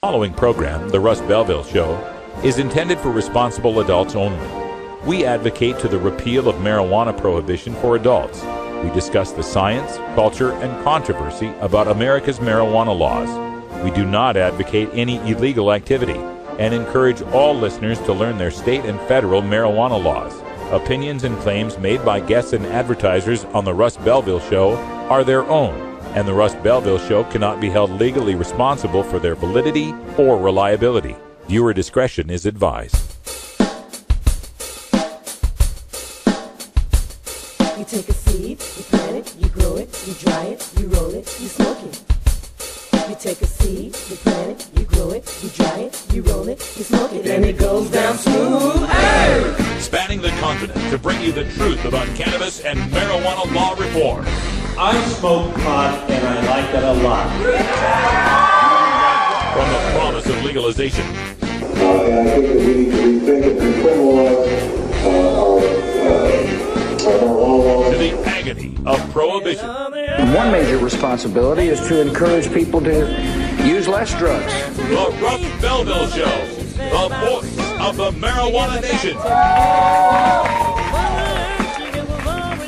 Following program, The Russ Belville Show, is intended for responsible adults only. We advocate to the repeal of marijuana prohibition for adults. We discuss the science, culture, and controversy about America's marijuana laws. We do not advocate any illegal activity and encourage all listeners to learn their state and federal marijuana laws. Opinions and claims made by guests and advertisers on The Russ Belville Show are their own, and The Russ Belville Show cannot be held legally responsible for their validity or reliability. Viewer discretion is advised. You take a seed, you plant it, you grow it, you dry it, you roll it, you smoke it. You take a seed, you plant it, you grow it, you dry it, you roll it, you smoke it, and it goes down smooth. Hey! Spanning the continent to bring you the truth about cannabis and marijuana law reform. I smoke pot and I like it a lot. From the promise of legalization. And I think that we need to rethink and decriminalize our marijuana laws. To the agony of prohibition. One major responsibility is to encourage people to use less drugs. The Russ Belville Show, the voice of the marijuana nation.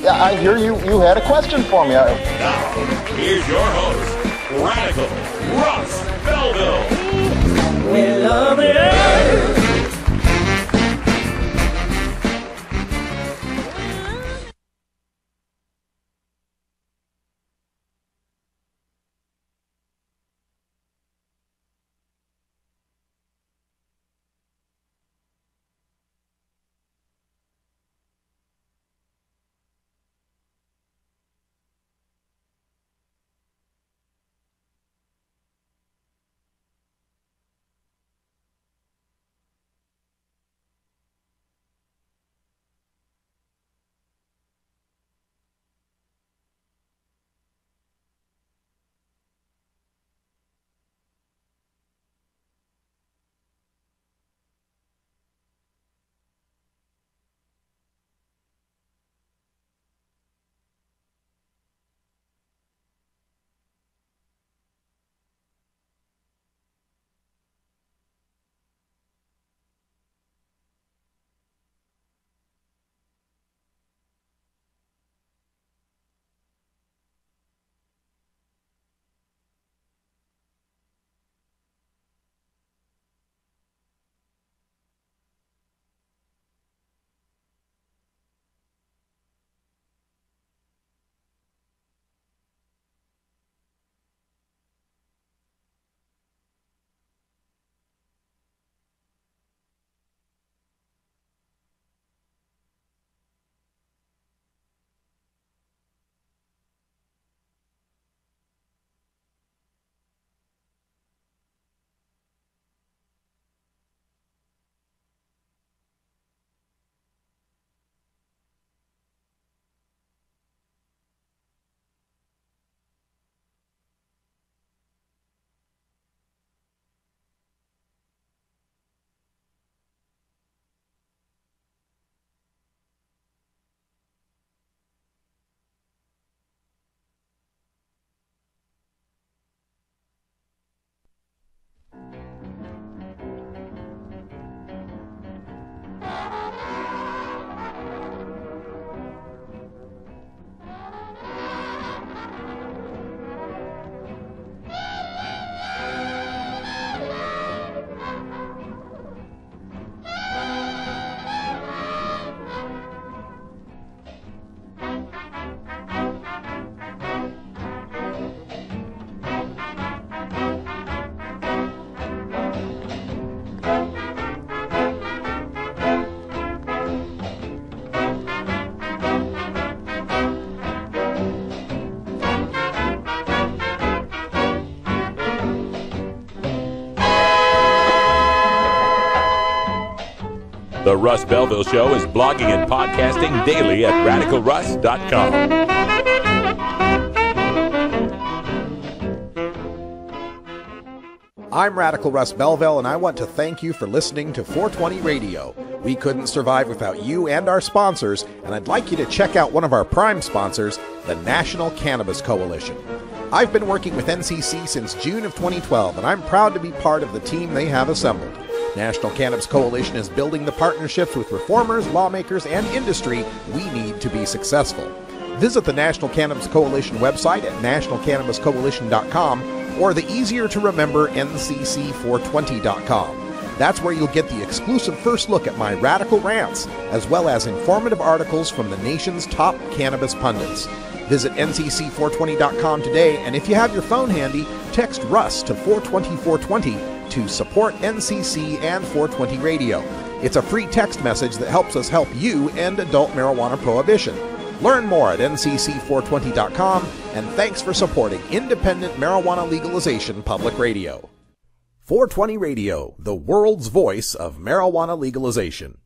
Yeah, I hear you had a question for me. Now, here's your host, Radical Russ Belville. We love the earth. The Russ Belville Show is blogging and podcasting daily at radicalruss.com. I'm Radical Russ Belville, and I want to thank you for listening to 420 Radio. We couldn't survive without you and our sponsors, and I'd like you to check out one of our prime sponsors, the National Cannabis Coalition. I've been working with NCC since June of 2012, and I'm proud to be part of the team they have assembled. National Cannabis Coalition is building the partnerships with reformers, lawmakers, and industry we need to be successful. Visit the National Cannabis Coalition website at nationalcannabiscoalition.com or the easier-to-remember ncc420.com. That's where you'll get the exclusive first look at my radical rants, as well as informative articles from the nation's top cannabis pundits. Visit ncc420.com today, and if you have your phone handy, text Russ to 420-420 to support NCC and 420 Radio. It's a free text message that helps us help you end adult marijuana prohibition. Learn more at ncc420.com, and thanks for supporting independent marijuana legalization public radio. 420 Radio, the world's voice of marijuana legalization.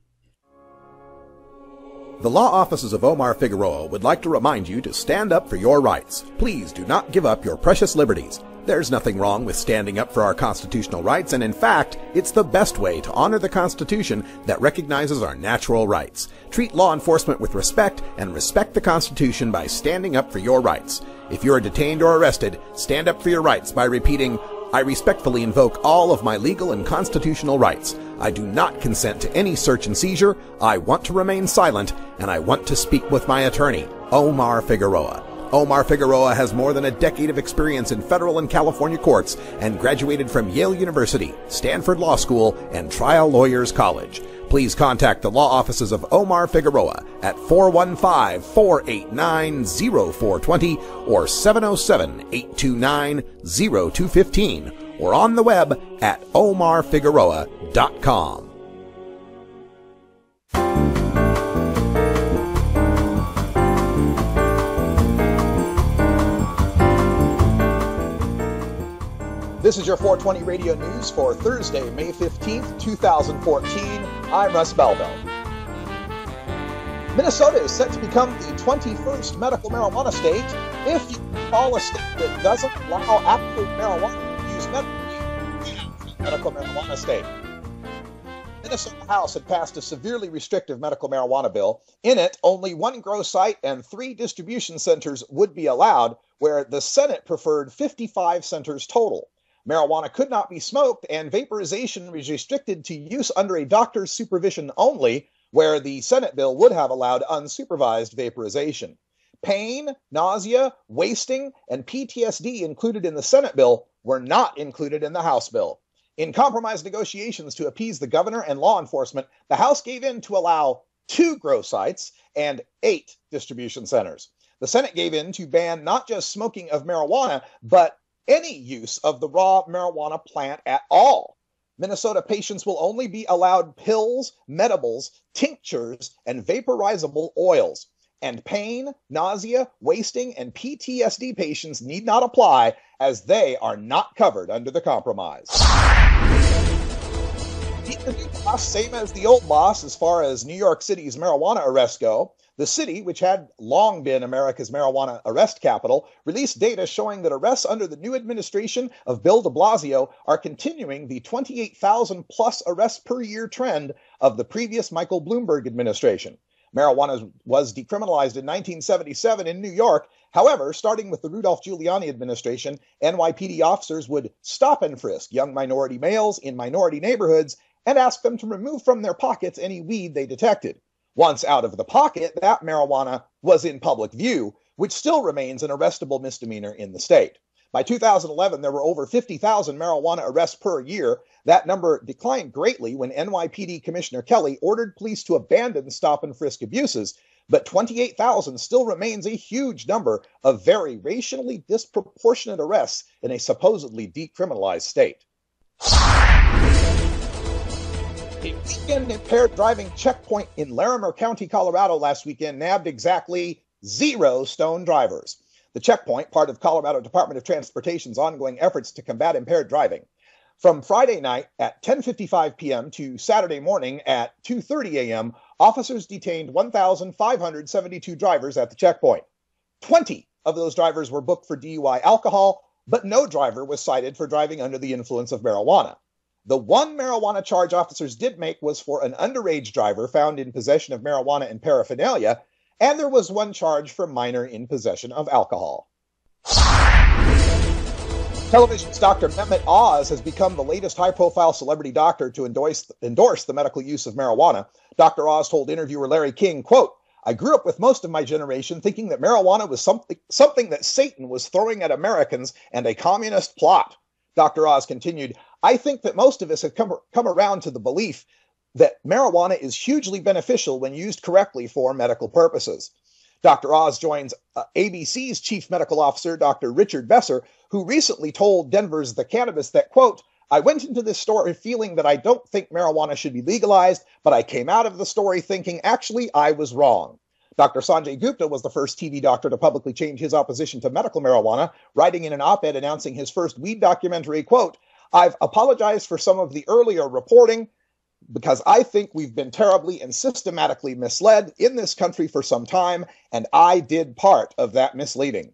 The law offices of Omar Figueroa would like to remind you to stand up for your rights. Please do not give up your precious liberties. There's nothing wrong with standing up for our constitutional rights, and in fact, it's the best way to honor the Constitution that recognizes our natural rights. Treat law enforcement with respect and respect the Constitution by standing up for your rights. If you are detained or arrested, stand up for your rights by repeating, "I respectfully invoke all of my legal and constitutional rights. I do not consent to any search and seizure. I want to remain silent, and I want to speak with my attorney, Omar Figueroa." Omar Figueroa has more than a decade of experience in federal and California courts and graduated from Yale University, Stanford Law School, and Trial Lawyers College. Please contact the law offices of Omar Figueroa at 415-489-0420 or 707-829-0215 or on the web at omarfigueroa.com. This is your 420 Radio News for Thursday, May 15th, 2014. I'm Russ Belville. Minnesota is set to become the 21st medical marijuana state if you call a state that doesn't allow absolute marijuana to use medical marijuana state. Minnesota House had passed a severely restrictive medical marijuana bill. In it, only one grow site and 3 distribution centers would be allowed, where the Senate preferred 55 centers total. Marijuana could not be smoked, and vaporization was restricted to use under a doctor's supervision only, where the Senate bill would have allowed unsupervised vaporization. Pain, nausea, wasting, and PTSD included in the Senate bill were not included in the House bill. In compromise negotiations to appease the governor and law enforcement, the House gave in to allow 2 grow sites and 8 distribution centers. The Senate gave in to ban not just smoking of marijuana, but any use of the raw marijuana plant at all. Minnesota patients will only be allowed pills, medibles, tinctures, and vaporizable oils. And pain, nausea, wasting, and PTSD patients need not apply, as they are not covered under the compromise. Keep the new boss, same as the old boss as far as New York City's marijuana arrests go. The city, which had long been America's marijuana arrest capital, released data showing that arrests under the new administration of Bill de Blasio are continuing the 28,000-plus arrests per year trend of the previous Michael Bloomberg administration. Marijuana was decriminalized in 1977 in New York. However, starting with the Rudolph Giuliani administration, NYPD officers would stop and frisk young minority males in minority neighborhoods and ask them to remove from their pockets any weed they detected. Once out of the pocket, that marijuana was in public view, which still remains an arrestable misdemeanor in the state. By 2011, there were over 50,000 marijuana arrests per year. That number declined greatly when NYPD Commissioner Kelly ordered police to abandon stop and frisk abuses, but 28,000 still remains a huge number of very racially disproportionate arrests in a supposedly decriminalized state. A weekend-impaired driving checkpoint in Larimer County, Colorado last weekend nabbed exactly 0 stoned drivers. The checkpoint, part of Colorado Department of Transportation's ongoing efforts to combat impaired driving. From Friday night at 10:55 p.m. to Saturday morning at 2:30 a.m., officers detained 1,572 drivers at the checkpoint. 20 of those drivers were booked for DUI alcohol, but no driver was cited for driving under the influence of marijuana. The one marijuana charge officers did make was for an underage driver found in possession of marijuana and paraphernalia, and there was one charge for minor in possession of alcohol. Television's Dr. Mehmet Oz has become the latest high-profile celebrity doctor to endorse the medical use of marijuana. Dr. Oz told interviewer Larry King, quote, "I grew up with most of my generation thinking that marijuana was something that Satan was throwing at Americans and a communist plot." Dr. Oz continued, "I think that most of us have come around to the belief that marijuana is hugely beneficial when used correctly for medical purposes." Dr. Oz joins ABC's chief medical officer, Dr. Richard Besser, who recently told Denver's The Cannabis that, quote, "I went into this story feeling that I don't think marijuana should be legalized, but I came out of the story thinking, actually, I was wrong." Dr. Sanjay Gupta was the first TV doctor to publicly change his opposition to medical marijuana, writing in an op-ed announcing his first weed documentary, quote, "I've apologized for some of the earlier reporting because I think we've been terribly and systematically misled in this country for some time, and I did part of that misleading."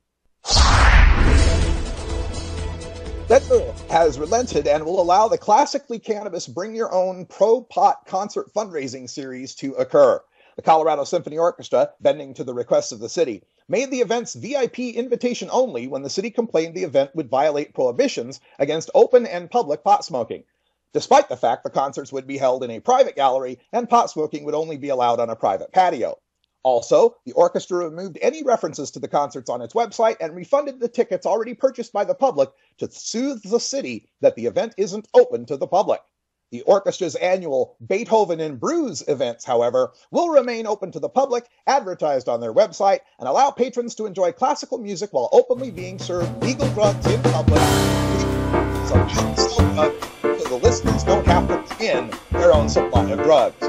Denver has relented and will allow the classically cannabis Bring Your Own pro-pot concert fundraising series to occur. The Colorado Symphony Orchestra, bending to the requests of the city, made the event's VIP invitation only when the city complained the event would violate prohibitions against open and public pot smoking, despite the fact the concerts would be held in a private gallery and pot smoking would only be allowed on a private patio. Also, the orchestra removed any references to the concerts on its website and refunded the tickets already purchased by the public to soothe the city that the event isn't open to the public. The orchestra's annual Beethoven and Brews events, however, will remain open to the public, advertised on their website, and allow patrons to enjoy classical music while openly being served legal drugs in public. So the listeners don't have to begin their own supply of drugs.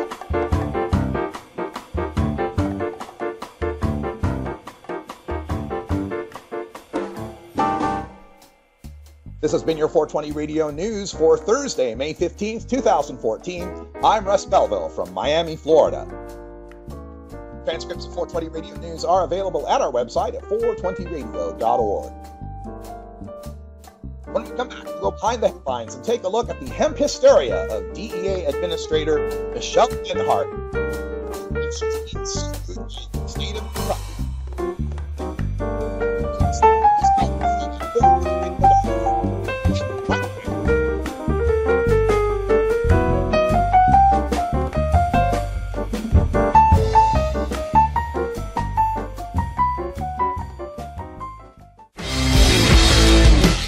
This has been your 420 Radio News for Thursday, May 15th, 2014. I'm Russ Belville from Miami, Florida. Transcripts of 420 Radio News are available at our website at 420radio.org. When we come back, we'll go behind the headlines and take a look at the hemp hysteria of DEA Administrator Michelle Linhart. State of Kentucky.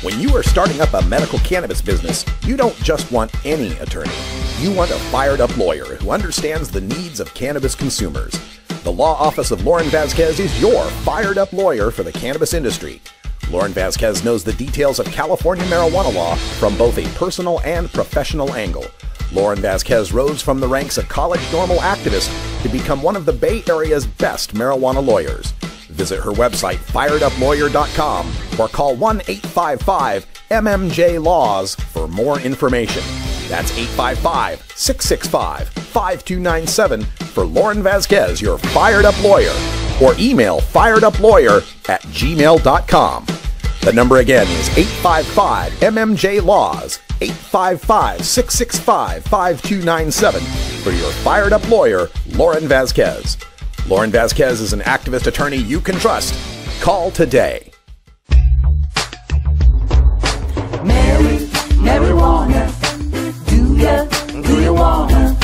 When you are starting up a medical cannabis business, you don't just want any attorney. You want a fired-up lawyer who understands the needs of cannabis consumers. The law office of Lauren Vasquez is your fired-up lawyer for the cannabis industry. Lauren Vasquez knows the details of California marijuana law from both a personal and professional angle. Lauren Vasquez rose from the ranks of college normal activist to become one of the Bay Area's best marijuana lawyers. Visit her website, fireduplawyer.com, or call 1-855-MMJ-LAWS for more information. That's 855-665-5297 for Lauren Vasquez, your fired-up lawyer, or email fireduplawyer@gmail.com. The number again is 855-MMJ-LAWS, 855-665-5297 for your fired-up lawyer, Lauren Vasquez. Lauren Vasquez is an activist attorney you can trust. Call today. Marijuana, do you wanna?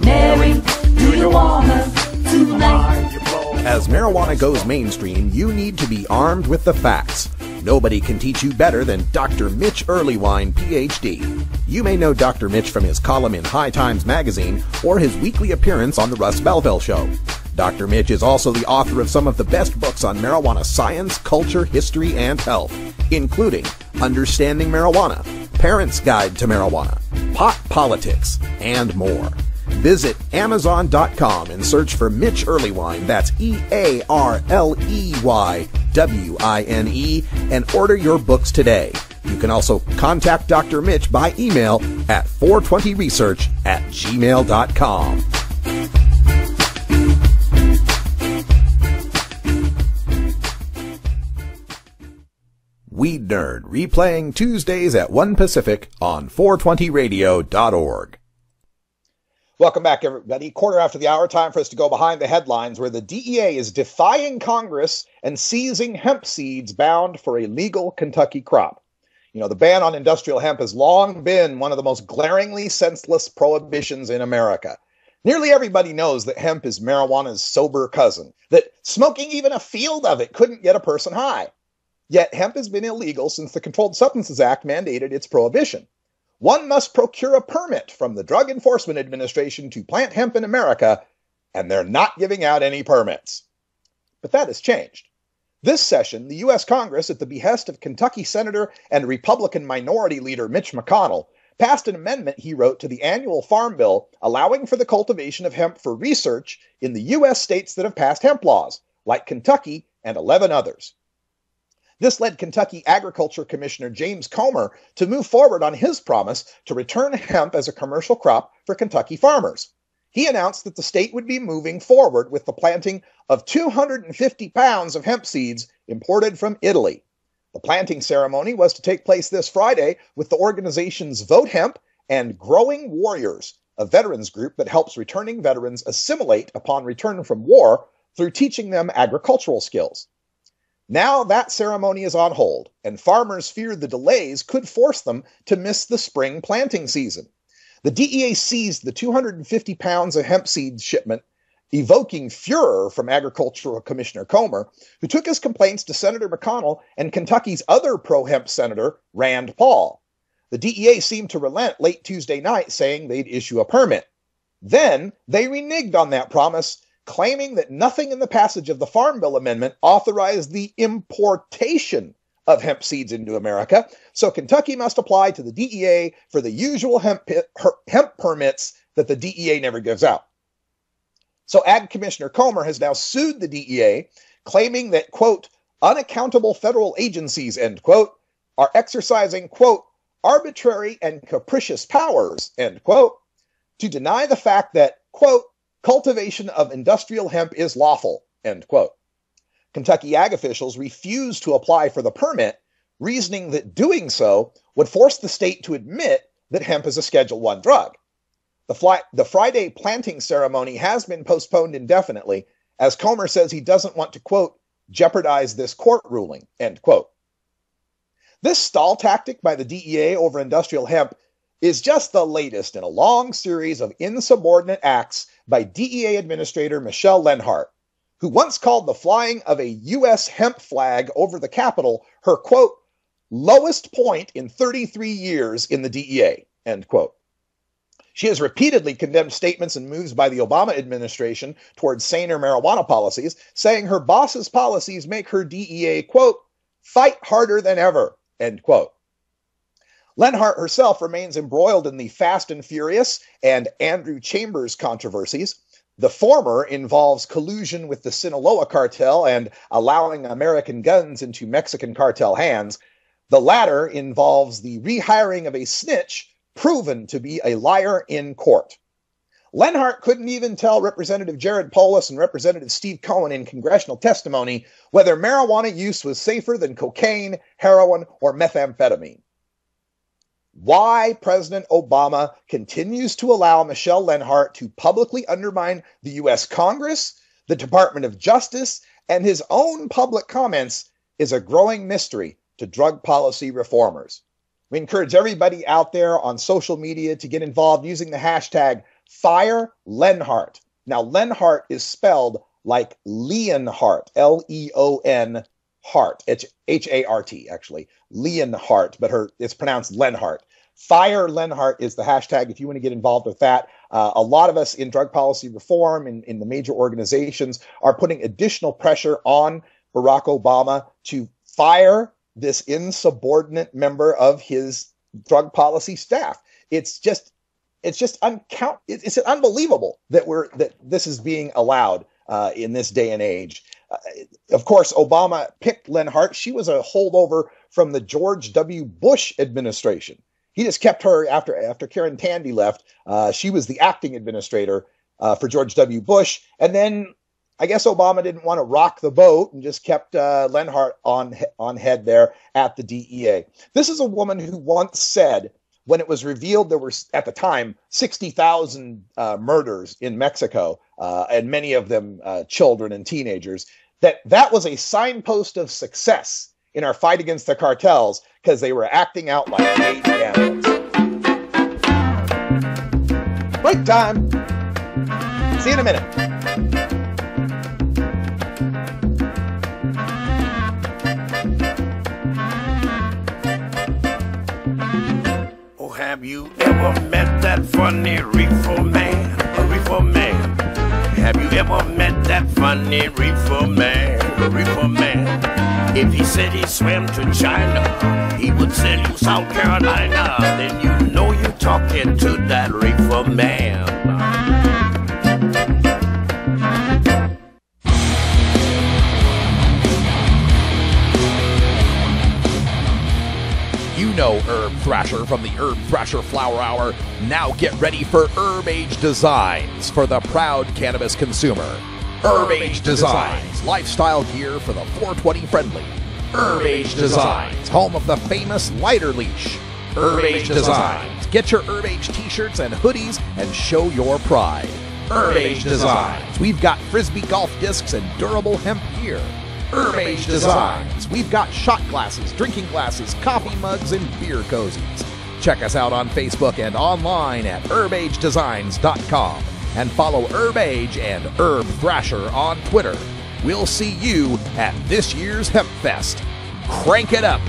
Mary, do you wanna tonight? As marijuana goes mainstream, you need to be armed with the facts. Nobody can teach you better than Dr. Mitch Earlywine, Ph.D. You may know Dr. Mitch from his column in High Times magazine or his weekly appearance on the Russ Belville Show. Dr. Mitch is also the author of some of the best books on marijuana science, culture, history, and health, including Understanding Marijuana, Parents' Guide to Marijuana, Pot Politics, and more. Visit Amazon.com and search for Mitch Earlywine, that's EARLEYWINE, and order your books today. You can also contact Dr. Mitch by email at 420research@gmail.com. Weed Nerd, replaying Tuesdays at 1 Pacific on 420radio.org. Welcome back, everybody. Quarter after the hour, time for us to go behind the headlines, where the DEA is defying Congress and seizing hemp seeds bound for a legal Kentucky crop. The ban on industrial hemp has long been one of the most glaringly senseless prohibitions in America. Nearly everybody knows that hemp is marijuana's sober cousin, that smoking even a field of it couldn't get a person high. Yet hemp has been illegal since the Controlled Substances Act mandated its prohibition. One must procure a permit from the Drug Enforcement Administration to plant hemp in America, and they're not giving out any permits. But that has changed. This session, the U.S. Congress, at the behest of Kentucky Senator and Republican Minority Leader Mitch McConnell, passed an amendment he wrote to the annual Farm Bill allowing for the cultivation of hemp for research in the U.S. states that have passed hemp laws, like Kentucky and 11 others. This led Kentucky Agriculture Commissioner James Comer to move forward on his promise to return hemp as a commercial crop for Kentucky farmers. He announced that the state would be moving forward with the planting of 250 pounds of hemp seeds imported from Italy. The planting ceremony was to take place this Friday with the organizations Vote Hemp and Growing Warriors, a veterans group that helps returning veterans assimilate upon return from war through teaching them agricultural skills. Now that ceremony is on hold, and farmers fear the delays could force them to miss the spring planting season. The DEA seized the 250 pounds of hemp seed shipment, evoking furor from Agricultural Commissioner Comer, who took his complaints to Senator McConnell and Kentucky's other pro-hemp senator, Rand Paul. The DEA seemed to relent late Tuesday night, saying they'd issue a permit. Then they reneged on that promise, claiming that nothing in the passage of the Farm Bill amendment authorized the importation of hemp seeds into America, so Kentucky must apply to the DEA for the usual hemp permits that the DEA never gives out. So Ag Commissioner Comer has now sued the DEA, claiming that, quote, unaccountable federal agencies, end quote, are exercising, quote, arbitrary and capricious powers, end quote, to deny the fact that, quote, cultivation of industrial hemp is lawful, end quote. Kentucky ag officials refused to apply for the permit, reasoning that doing so would force the state to admit that hemp is a Schedule I drug. The Friday planting ceremony has been postponed indefinitely, as Comer says he doesn't want to, quote, jeopardize this court ruling, end quote. This stall tactic by the DEA over industrial hemp is just the latest in a long series of insubordinate acts by DEA Administrator Michelle Lenhart, who once called the flying of a U.S. hemp flag over the Capitol her, quote, lowest point in 33 years in the DEA, end quote. She has repeatedly condemned statements and moves by the Obama administration towards saner marijuana policies, saying her boss's policies make her DEA, quote, fight harder than ever, end quote. Lenhart herself remains embroiled in the Fast and Furious and Andrew Chambers controversies. The former involves collusion with the Sinaloa cartel and allowing American guns into Mexican cartel hands. The latter involves the rehiring of a snitch proven to be a liar in court. Lenhart couldn't even tell Representative Jared Polis and Representative Steve Cohen in congressional testimony whether marijuana use was safer than cocaine, heroin, or methamphetamine. Why President Obama continues to allow Michelle Lenhart to publicly undermine the U.S. Congress, the Department of Justice, and his own public comments is a growing mystery to drug policy reformers. We encourage everybody out there on social media to get involved using the hashtag FireLenhart. Now, Lenhart is spelled like Leonhart, L-E-O-N Hart, H-A-R-T, actually. Leonhart, but it's pronounced Lenhart. Fire Lenhart is the hashtag if you want to get involved with that. A lot of us in drug policy reform in the major organizations are putting additional pressure on Barack Obama to fire this insubordinate member of his drug policy staff. It's unbelievable that this is being allowed in this day and age. Of course, Obama picked Lenhart. She was a holdover from the George W. Bush administration. He just kept her after Karen Tandy left. She was the acting administrator for George W. Bush. And then I guess Obama didn't want to rock the boat and just kept Lenhart on head there at the DEA. This is a woman who once said, when it was revealed there were, at the time, 60,000 murders in Mexico, and many of them children and teenagers, that was a signpost of success in our fight against the cartels because they were acting out like caged animals. Break time. See you in a minute. Oh, have you ever met that funny reefer man? A reefer man. Have you ever met that funny reefer man? A reefer man. If he said he swam to China, he would sell you South Carolina. Then you know you're talking to that reefer man. You know Herb Thrasher from the Herb Thrasher Flower Hour. Now get ready for Herb Age Designs for the proud cannabis consumer. Herb Age Designs, lifestyle gear for the 420 friendly. Herb Age Designs, home of the famous lighter leash. Herb Age Designs, get your Herb Age t-shirts and hoodies and show your pride. Herb Age Designs, we've got frisbee golf discs and durable hemp gear. Herb Age Designs, we've got shot glasses, drinking glasses, coffee mugs, and beer cozies. Check us out on Facebook and online at herbagedesigns.com. And follow Herb Age and Herb Thrasher on Twitter. We'll see you at this year's Hemp Fest. Crank it up!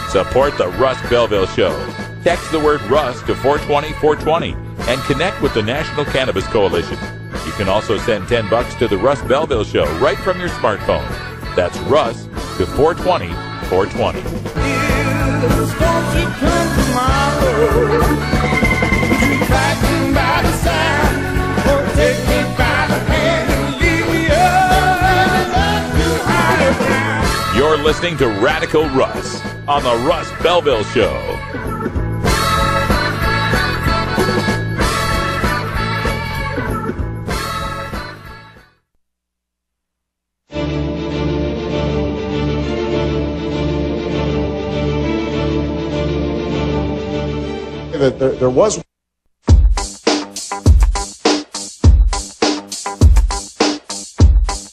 Support the Russ Belville Show. Text the word Russ to 420-420 and connect with the National Cannabis Coalition. You can also send $10 to the Russ Belville Show right from your smartphone. That's Russ to 420-420. You're listening to Radical Russ on the Russ Belville Show. There was.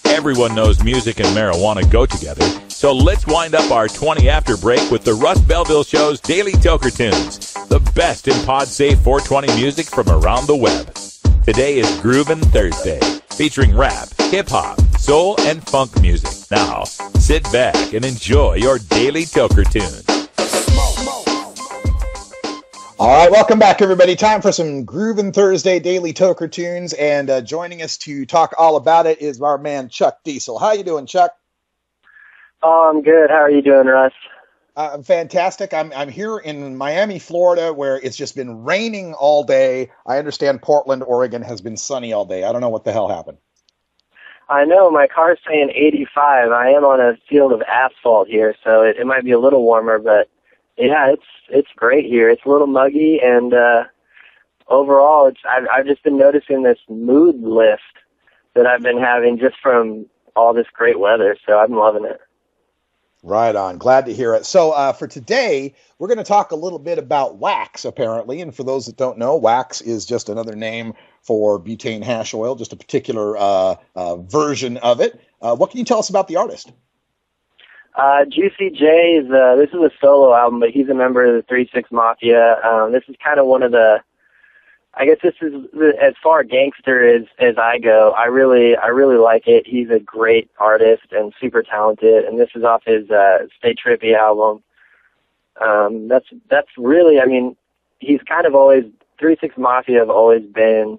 Everyone knows music and marijuana go together, so let's wind up our 20 after break with the Russ Belville Show's Daily Toker Tunes, the best in pod-safe 420 music from around the web. Today is Groovin' Thursday, featuring rap, hip-hop, soul, and funk music. Now, sit back and enjoy your Daily Toker Tunes. All right, welcome back, everybody. Time for some Groovin' Thursday Daily Toker Tunes, and joining us to talk all about it is our man Chuck Diesel. How you doing, Chuck? Oh, I'm good. How are you doing, Russ? I'm fantastic. I'm here in Miami, Florida, where it's just been raining all day. I understand Portland, Oregon has been sunny all day. I don't know what the hell happened. I know. My car's saying 85. I am on a field of asphalt here, so it might be a little warmer, but yeah, it's great here. It's a little muggy, and overall, I've just been noticing this mood lift that I've been having just from all this great weather, so I'm loving it. Right on. Glad to hear it. So for today, we're going to talk a little bit about wax, apparently. And for those that don't know, wax is just another name for butane hash oil, just a particular version of it. What can you tell us about the artist? Juicy J this is a solo album, but he's a member of the 3-6 Mafia. This is kind of one of the, I guess this is as far gangster as I go. I really like it. He's a great artist and super talented, and this is off his Stay Trippy album. That's really, I mean, he's kind of always, 3-6 Mafia have always been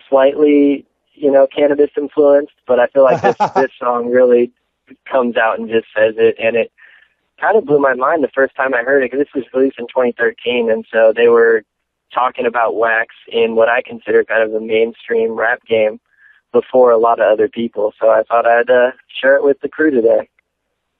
slightly, cannabis influenced, but I feel like this song really comes out and just says it, and it kind of blew my mind the first time I heard it, because this was released in 2013, and so they were talking about wax in what I consider kind of the mainstream rap game before a lot of other people, so I thought I'd share it with the crew today.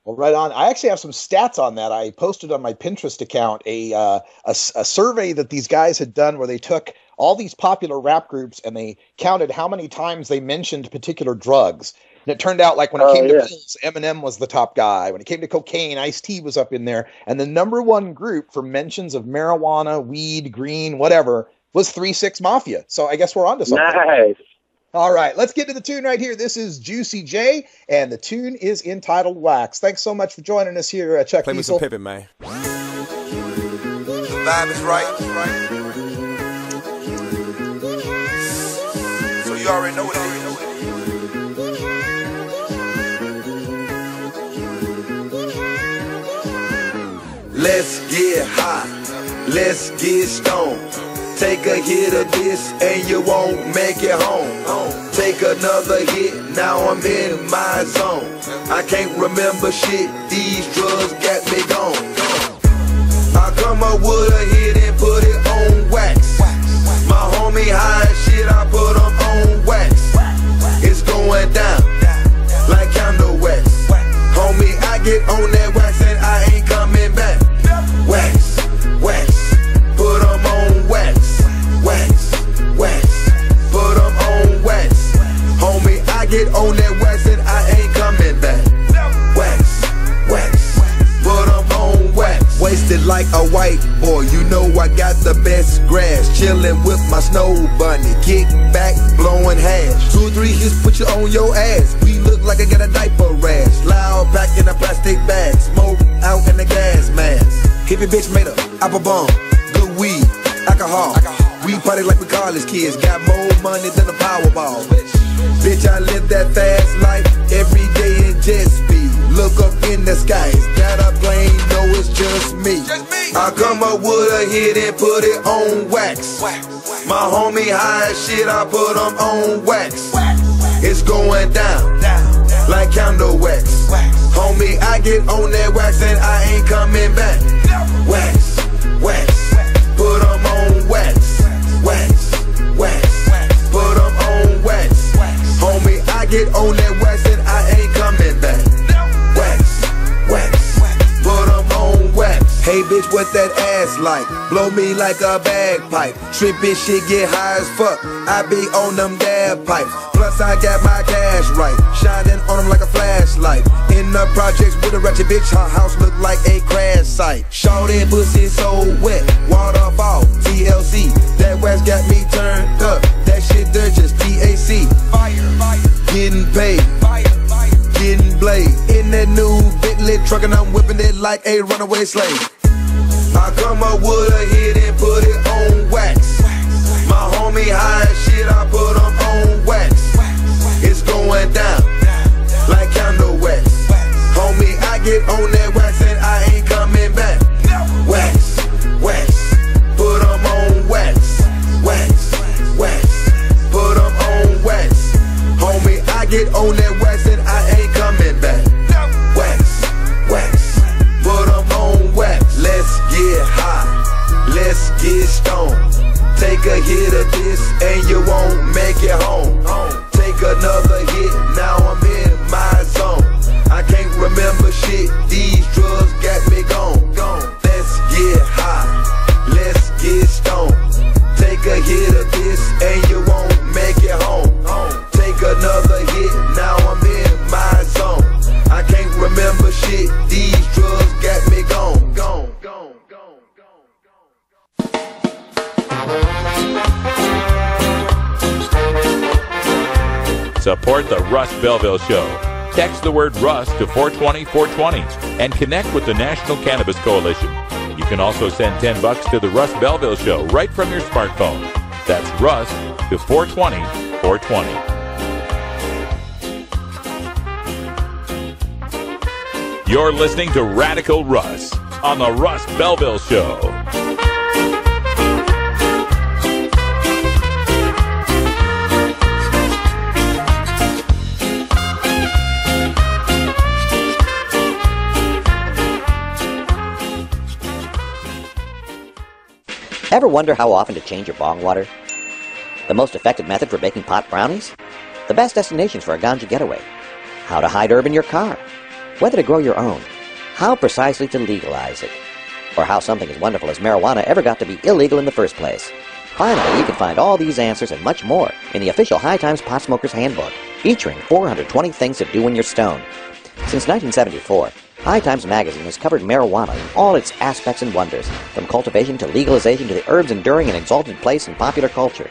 Well, right on. I actually have some stats on that. I posted on my Pinterest account a survey that these guys had done where they took all these popular rap groups and they counted how many times they mentioned particular drugs. And it turned out, like, when it came to pills, Eminem was the top guy. When it came to cocaine, Ice-T was up in there. And the number one group for mentions of marijuana, weed, green, whatever, was 3 6 Mafia. So I guess we're on to something. Nice. All right, let's get to the tune right here. This is Juicy J, and the tune is entitled Wax. Thanks so much for joining us here, Chuck Play me some Pippin, man. The vibe is right. So you already know what it is. Let's get high. Let's get stoned. Take a hit of this and you won't make it home. Take another hit, now I'm in my zone. I can't remember shit, these drugs got me gone. I come up with a hit and put it on wax. My homie high as shit, I put him on wax. It's going down like candle wax. Homie, I get on that wax and I ain't coming back. Wax, wax, put him on wax. Wax, wax, put them on wax. Homie, I get on that wax and I ain't coming back. Wax, wax, put them on wax. Wasted like a white boy, you know I got the best grass. Chillin' with my snow bunny, kick back, blowing hash. 2 or 3 hits, put you on your ass. We look like I got a diaper rash. Loud pack in a plastic bag, smoke out in the gas mask. Hippie bitch made a apple bomb, good weed, alcohol. We party like we college kids, got more money than a Powerball. Bitch, I live that fast life every day in jet speed. Look up in the skies, got a plane, no, it's just me. I come up with a hit and put it on wax. My homie high as shit, I put him on wax. It's going down like candle wax. Homie, I get on that wax and I ain't coming back. Wax, wax, put him on wax. Wax, wax, put them on wax. Homie, I get on that wax and I ain't coming back. Wax, wax, put them on wax. Hey bitch, what that ass like? Blow me like a bagpipe. Trippin' shit, get high as fuck. I be on them dab pipes. Plus I got my cash right, shining on them like a flashlight. In the projects with a ratchet bitch, her house look like a crash site. Shorty pussy so wet, waterfall, TLC. That wax got me turned up, that shit there just TAC. Fire, fire, getting paid, fire, fire, getting blade. In that new Bentley truck and I'm whipping it like a runaway slave. I come up with a hit and put it on wax. My homie high as shit, I put him on wax. It's going down like candle wax. Homie, I get on that wax and I ain't coming back. Wax, wax, put them on wax. Wax, wax, put them on wax. Homie, I get on that wax and I ain't coming back. Wax, wax, put them on wax. Let's get high, let's get stoned. Take a hit of this and you won't make it home. Take another hit, now I'm in my zone. I can't remember shit, these drugs got me gone. Let's get high, let's get stoned. Take a hit of this and you won't make it home. Take another hit, now I'm in my zone. I can't remember shit, these drugs got me gone. Support the Russ Belville Show. Text the word Russ to 420-420 and connect with the National Cannabis Coalition. You can also send $10 to the Russ Belville Show right from your smartphone. That's Russ to 420-420. You're listening to Radical Russ on the Russ Belville Show. Ever wonder how often to change your bong water? The most effective method for baking pot brownies? The best destinations for a ganja getaway? How to hide herb in your car? Whether to grow your own? How precisely to legalize it? Or how something as wonderful as marijuana ever got to be illegal in the first place? Finally, you can find all these answers and much more in the official High Times Pot Smokers Handbook. featuring 420 things to do when you're stoned. Since 1974, High Times magazine has covered marijuana in all its aspects and wonders, from cultivation to legalization to the herb's enduring and exalted place in popular culture.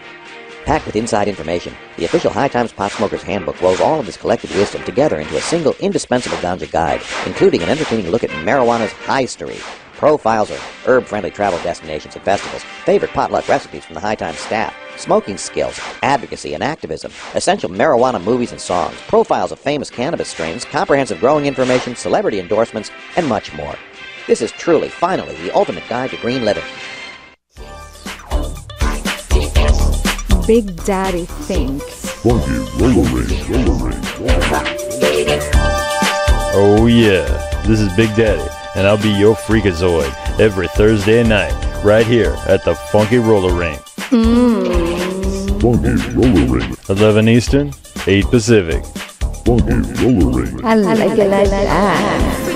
Packed with inside information, the official High Times Pot Smoker's Handbook rolls all of this collected wisdom together into a single indispensable ganja guide, including an entertaining look at marijuana's history, profiles of herb-friendly travel destinations and festivals, favorite potluck recipes from the High Times staff, smoking skills, advocacy and activism, essential marijuana movies and songs, profiles of famous cannabis strains, comprehensive growing information, celebrity endorsements, and much more. This is truly, finally, the ultimate guide to green living. Big Daddy thinks. Funky roller ring. Oh yeah, this is Big Daddy, and I'll be your freakazoid every Thursday night, right here at the Funky Roller Ring. Funky roller ring. 11 Eastern, 8 Pacific. Funky roller ring. I like it like that.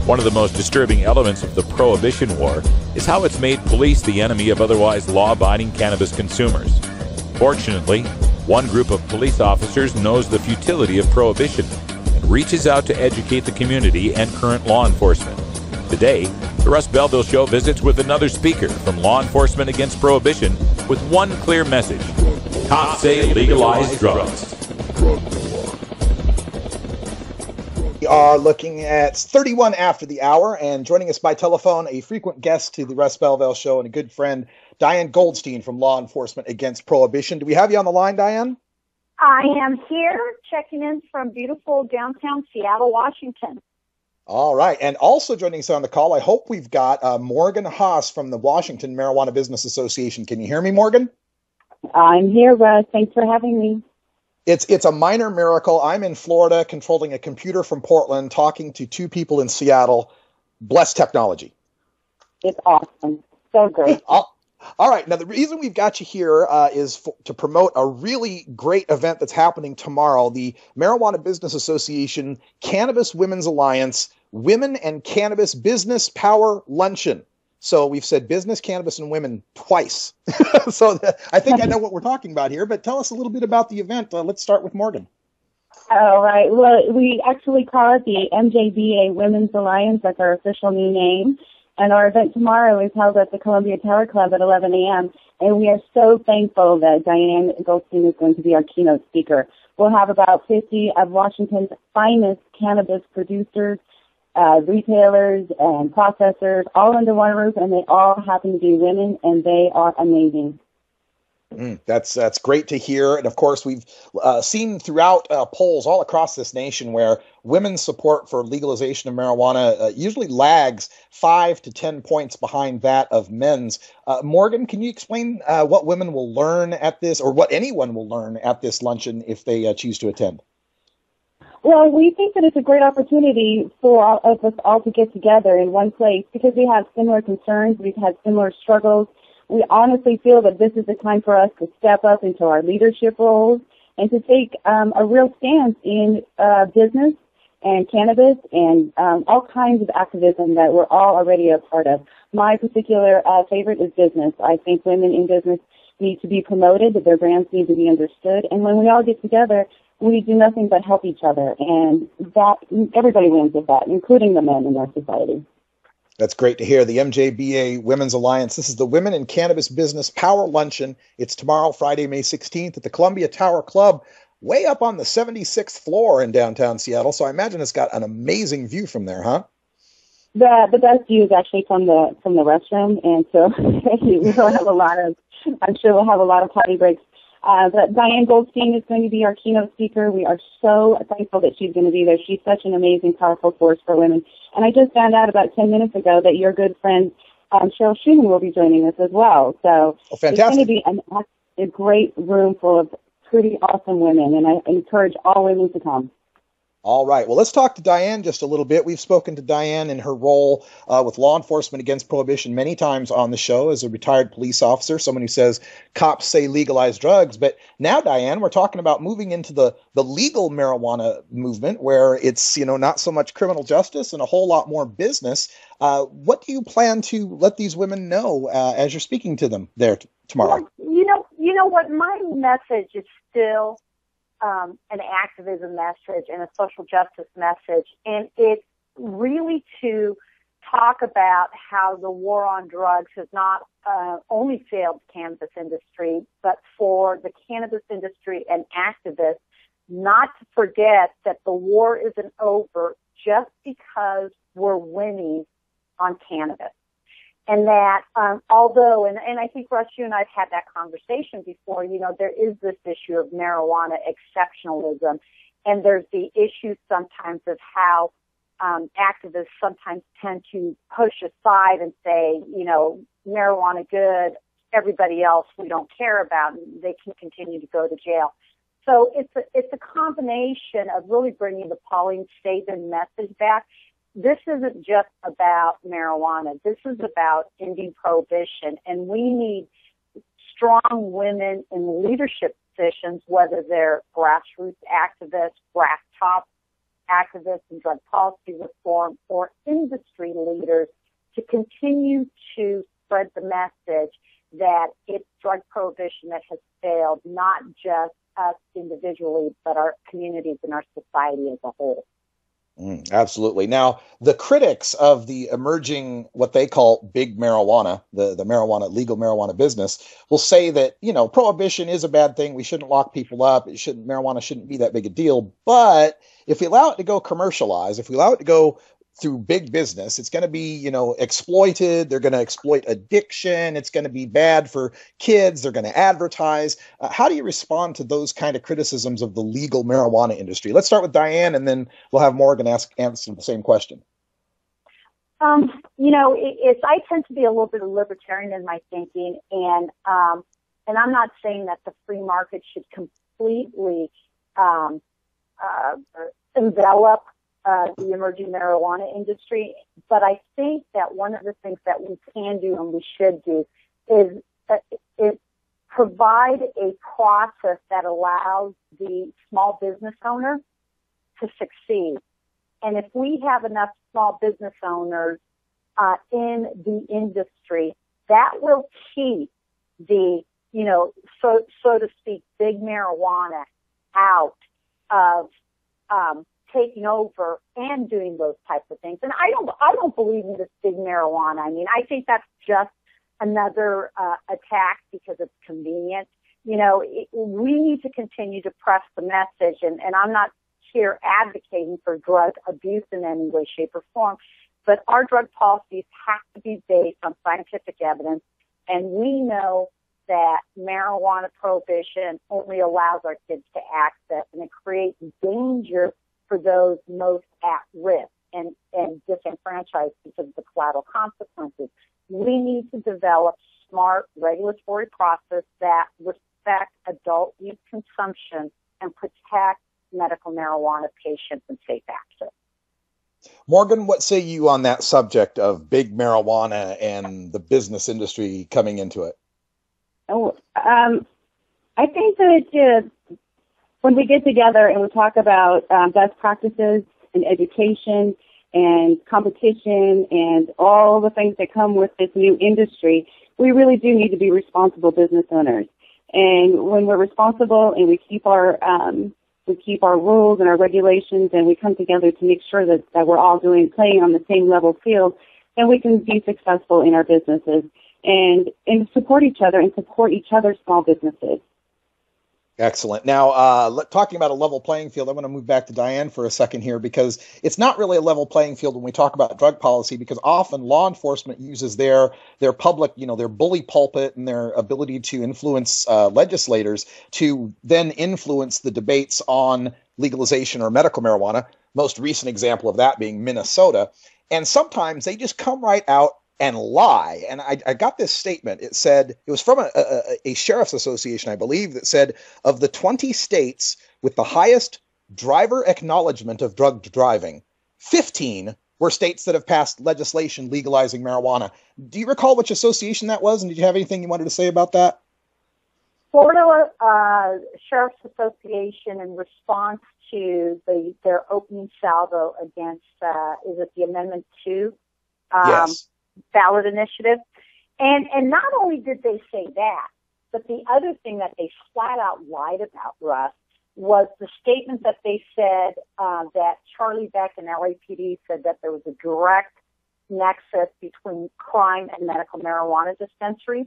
One of the most disturbing elements of the Prohibition War is how it's made police the enemy of otherwise law-abiding cannabis consumers. Fortunately, one group of police officers knows the futility of prohibition and reaches out to educate the community and current law enforcement. Today, the Russ Belville Show visits with another speaker from Law Enforcement Against Prohibition with one clear message. Cops say legalize drugs. We are looking at 31 after the hour, and joining us by telephone, a frequent guest to the Russ Belville Show and a good friend, Diane Goldstein from Law Enforcement Against Prohibition. Do we have you on the line, Diane? I am here checking in from beautiful downtown Seattle, Washington. All right, and also joining us on the call, I hope we've got Morgan Haas from the Washington Marijuana Business Association. Can you hear me, Morgan? I'm here, Russ. Thanks for having me. It's a minor miracle. I'm in Florida controlling a computer from Portland, talking to two people in Seattle. Bless technology. It's awesome. So great. All right. Now, the reason we've got you here is to promote a really great event that's happening tomorrow, the Marijuana Business Association Cannabis Women's Alliance Women and Cannabis Business Power Luncheon. So we've said business, cannabis, and women twice. So I think I know what we're talking about here, but tell us a little bit about the event. Let's start with Morgan. All right. Well, we actually call it the MJBA Women's Alliance. That's our official new name. And our event tomorrow is held at the Columbia Tower Club at 11 a.m. And we are so thankful that Diane Goldstein is going to be our keynote speaker. We'll have about 50 of Washington's finest cannabis producers, retailers and processors all under one roof, and they all happen to be women, and they are amazing. That's great to hear. And of course, we've seen throughout polls all across this nation where women's support for legalization of marijuana usually lags 5 to 10 points behind that of men's. Morgan, can you explain what women will learn at this, or what anyone will learn at this luncheon if they choose to attend? Well, we think that it's a great opportunity for all of us all to get together in one place because we have similar concerns, we've had similar struggles. We honestly feel that this is the time for us to step up into our leadership roles and to take a real stance in business and cannabis and all kinds of activism that we're all already a part of. My particular favorite is business. I think women in business need to be promoted, that their brands need to be understood, and when we all get together, we do nothing but help each other, and that everybody wins with that, including the men in our society. That's great to hear. The MJBA Women's Alliance. This is the Women in Cannabis Business Power Luncheon. It's tomorrow, Friday, May 16th at the Columbia Tower Club, way up on the 76th floor in downtown Seattle. So I imagine it's got an amazing view from there, huh? The best view is actually from the restroom, and so we'll have I'm sure we'll have a lot of potty breaks. But Diane Goldstein is going to be our keynote speaker. We are so thankful that she's going to be there. She's such an amazing, powerful force for women. And I just found out about 10 minutes ago that your good friend Cheryl Schumann will be joining us as well. So it's going to be a great room full of pretty awesome women, and I encourage all women to come. All right. Well, let's talk to Diane just a little bit. We've spoken to Diane in her role with law enforcement against prohibition many times on the show as a retired police officer, someone who says cops say legalize drugs. But now, Diane, we're talking about moving into the legal marijuana movement where it's, not so much criminal justice and a whole lot more business. What do you plan to let these women know as you're speaking to them there tomorrow? Well, you know what? My message is still an activism message and a social justice message, and it's really to talk about how the war on drugs has not only failed the cannabis industry, but for the cannabis industry and activists not to forget that the war isn't over just because we're winning on cannabis. And that, although, and I think, Russ, you and I have had that conversation before, there is this issue of marijuana exceptionalism, and there's the issue sometimes of how activists sometimes tend to push aside and say, marijuana good, everybody else we don't care about, and they can continue to go to jail. So it's a combination of really bringing the Pauline Statement message back. This isn't just about marijuana. This is about ending prohibition, and we need strong women in leadership positions, whether they're grassroots activists, grass top activists in drug policy reform, or industry leaders to continue to spread the message that it's drug prohibition that has failed, not just us individually, but our communities and our society as a whole. Absolutely. Now, the critics of the emerging, what they call big marijuana, the legal marijuana business, will say that, prohibition is a bad thing. We shouldn't lock people up. Marijuana shouldn't be that big a deal. But if we allow it to go commercialized, if we allow it to go through big business, it's going to be, exploited. They're going to exploit addiction. It's going to be bad for kids. They're going to advertise. How do you respond to those kind of criticisms of the legal marijuana industry? Let's start with Diane, and then we'll have Morgan answer the same question. I tend to be a little bit libertarian in my thinking, and I'm not saying that the free market should completely envelop the emerging marijuana industry, but I think that one of the things that we can do and we should do is provide a process that allows the small business owner to succeed. And if we have enough small business owners in the industry, that will keep the, so to speak, big marijuana out of taking over and doing those types of things. And I don't believe in this big marijuana. I mean, I think that's just another attack because it's convenient. We need to continue to press the message, and I'm not here advocating for drug abuse in any way, shape, or form, but our drug policies have to be based on scientific evidence, and we know that marijuana prohibition only allows our kids to access, and it creates danger for those most at risk and disenfranchised because of the collateral consequences. We need to develop smart regulatory process that respect adult use consumption and protect medical marijuana patients and safe access. Morgan, what say you on that subject of big marijuana and the business industry coming into it? I think that when we get together and we talk about best practices and education and competition and all the things that come with this new industry, we really do need to be responsible business owners. And when we're responsible and we keep our rules and our regulations, and we come together to make sure that we're all playing on the same level field, then we can be successful in our businesses and support each other and support each other's small businesses. Excellent. Now, talking about a level playing field, I want to move back to Diane for a second here, because it's not really a level playing field when we talk about drug policy, because often law enforcement uses their public, their bully pulpit and their ability to influence legislators to then influence the debates on legalization or medical marijuana. Most recent example of that being Minnesota. And sometimes they just come right out and lie. And I got this statement. It said, it was from a sheriff's association, I believe, that said of the 20 states with the highest driver acknowledgement of drug driving. 15 were states that have passed legislation legalizing marijuana. Do you recall which association that was, and did you have anything you wanted to say about that? Florida Sheriff's Association, in response to their opening salvo against, is it the Amendment 2 yes. ballot initiative? And not only did they say that, but the other thing that they flat out lied about, Russ, was the statement that they said that Charlie Beck and LAPD said that there was a direct nexus between crime and medical marijuana dispensaries.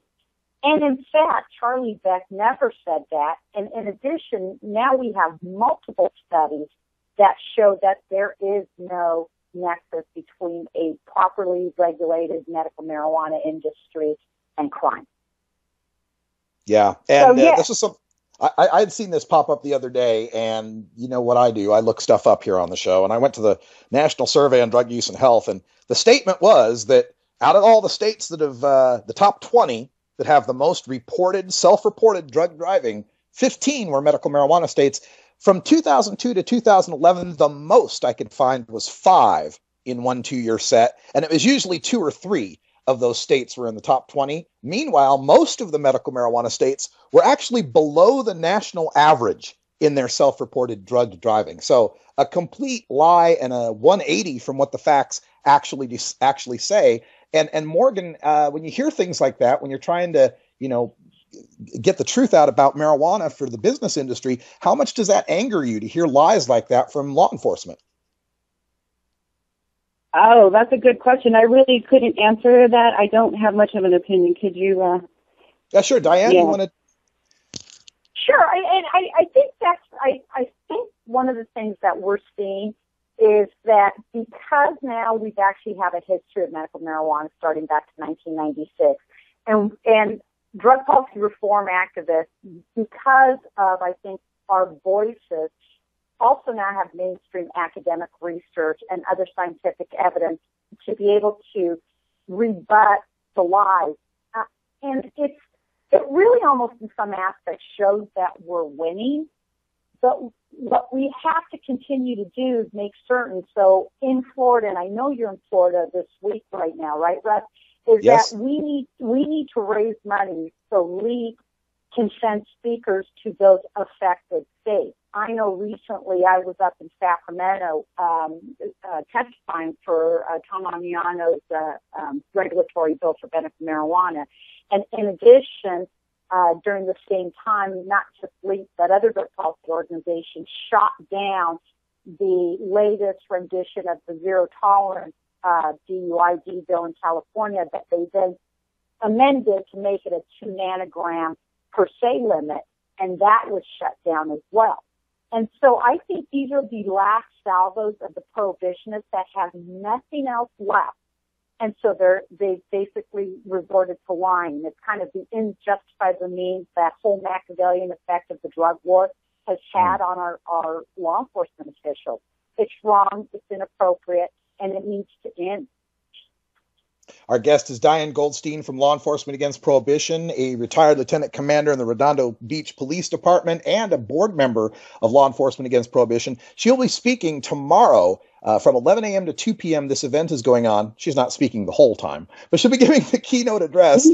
And in fact, Charlie Beck never said that. And in addition, now we have multiple studies that show that there is no nexus between a properly regulated medical marijuana industry and crime. Yeah, and this is some. I had seen this pop up the other day, and you know what I do? I look stuff up here on the show, and I went to the National Survey on Drug Use and Health, and the statement was that out of all the states that have the top 20 that have the most reported, self-reported drug driving, 15 were medical marijuana states. From 2002 to 2011, the most I could find was 5 in 1 2-year set, and it was usually 2 or 3 of those states were in the top 20. Meanwhile, most of the medical marijuana states were actually below the national average in their self-reported drug driving. So a complete lie and a 180 from what the facts actually say. And Morgan, when you hear things like that, when you're trying to, get the truth out about marijuana for the business industry, how much does that anger you to hear lies like that from law enforcement? Oh, that's a good question. I really couldn't answer that. I don't have much of an opinion. Could you? Yeah, sure. Diane, you want to? Sure. I think I think one of the things that we're seeing is that because now we've actually have a history of medical marijuana starting back to 1996, and drug policy reform activists, because of, I think, our voices, also now have mainstream academic research and other scientific evidence to be able to rebut the lies. And it really almost in some aspects shows that we're winning. But what we have to continue to do is make certain. So in Florida, and I know you're in Florida this week right now, right, Russ? Is yes. that we need to raise money so LEAP can send speakers to those affected states. I know recently I was up in Sacramento testifying for Tom Amiano's regulatory bill for medical marijuana. And in addition, during the same time, not just LEAP, but other drug policy organizations shot down the latest rendition of the zero tolerance DUID bill in California that they then amended to make it a 2 nanogram per se limit, and that was shut down as well. And so I think these are the last salvos of the prohibitionists that have nothing else left. And so they basically resorted to lying. It's kind of the ends justify the means that whole Machiavellian effect of the drug war has had on our law enforcement officials. It's wrong, it's inappropriate, and it needs to end. Our guest is Diane Goldstein from Law Enforcement Against Prohibition, a retired lieutenant commander in the Redondo Beach Police Department and a board member of Law Enforcement Against Prohibition. She'll be speaking tomorrow from 11 a.m. to 2 p.m. This event is going on. She's not speaking the whole time, but she'll be giving the keynote address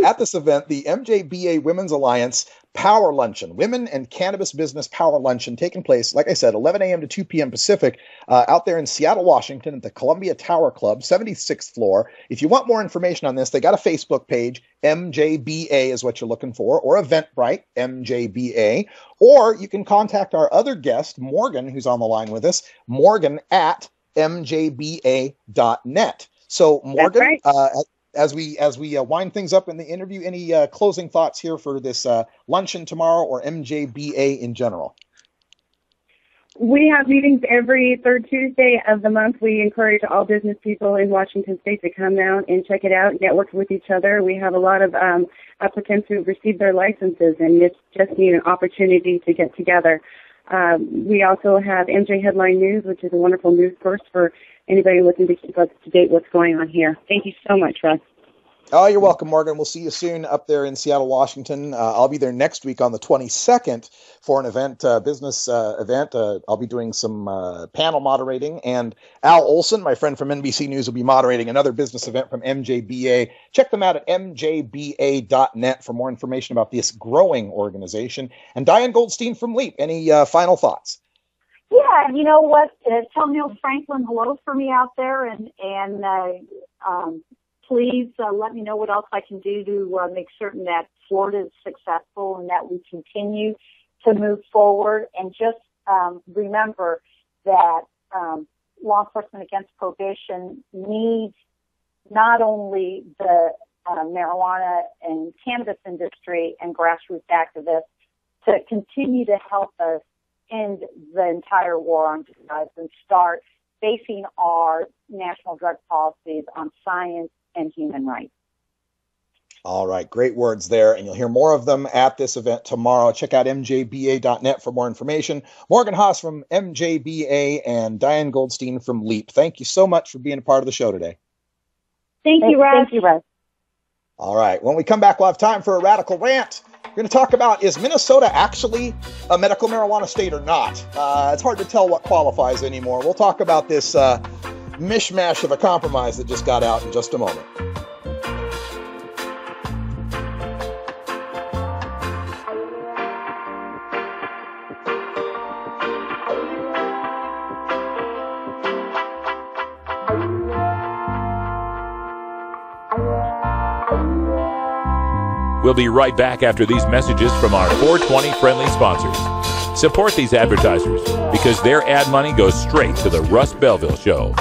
at this event, the MJBA Women's Alliance Power Luncheon, Women and Cannabis Business Power Luncheon, taking place, like I said, 11 a.m. to 2 p.m. Pacific, out there in Seattle, Washington at the Columbia Tower Club, 76th floor. If you want more information on this, they got a Facebook page, MJBA is what you're looking for, or Eventbrite, MJBA, or you can contact our other guest, Morgan, who's on the line with us, Morgan at mjba.net. So, Morgan, as we wind things up in the interview, any closing thoughts here for this luncheon tomorrow or MJBA in general? We have meetings every third Tuesday of the month. We encourage all business people in Washington State to come down and check it out, network with each other. We have a lot of applicants who have received their licenses, and it's just need an opportunity to get together. We also have MJ Headline News, which is a wonderful news source for anybody looking to keep up to date what's going on here. Thank you so much, Russ. Oh, you're welcome, Morgan. We'll see you soon up there in Seattle, Washington. I'll be there next week on the 22nd for an event, business event. I'll be doing some panel moderating, and Al Olson, my friend from NBC News, will be moderating another business event from MJBA. Check them out at mjba.net for more information about this growing organization. And Diane Goldstein from LEAP, any final thoughts? Yeah, you know what? Tell Neil Franklin hello for me out there, and please let me know what else I can do to make certain that Florida is successful and that we continue to move forward. And just remember that law enforcement against prohibition needs not only the marijuana and cannabis industry and grassroots activists to continue to help us end the entire war on drugs and start basing our national drug policies on science and human rights. All right, great words there, and you'll hear more of them at this event tomorrow. Check out mjba.net for more information. Morgan Haas from MJBA and Diane Goldstein from LEAP. Thank you so much for being a part of the show today. Thank you, Russ. Thank you, Russ. All right, when we come back, we'll have time for a radical rant. We're going to talk about, is Minnesota actually a medical marijuana state or not? It's hard to tell what qualifies anymore. We'll talk about this mishmash of a compromise that just got out in just a moment. We'll be right back after these messages from our 420 friendly sponsors. Support these advertisers because their ad money goes straight to the Russ Belville Show.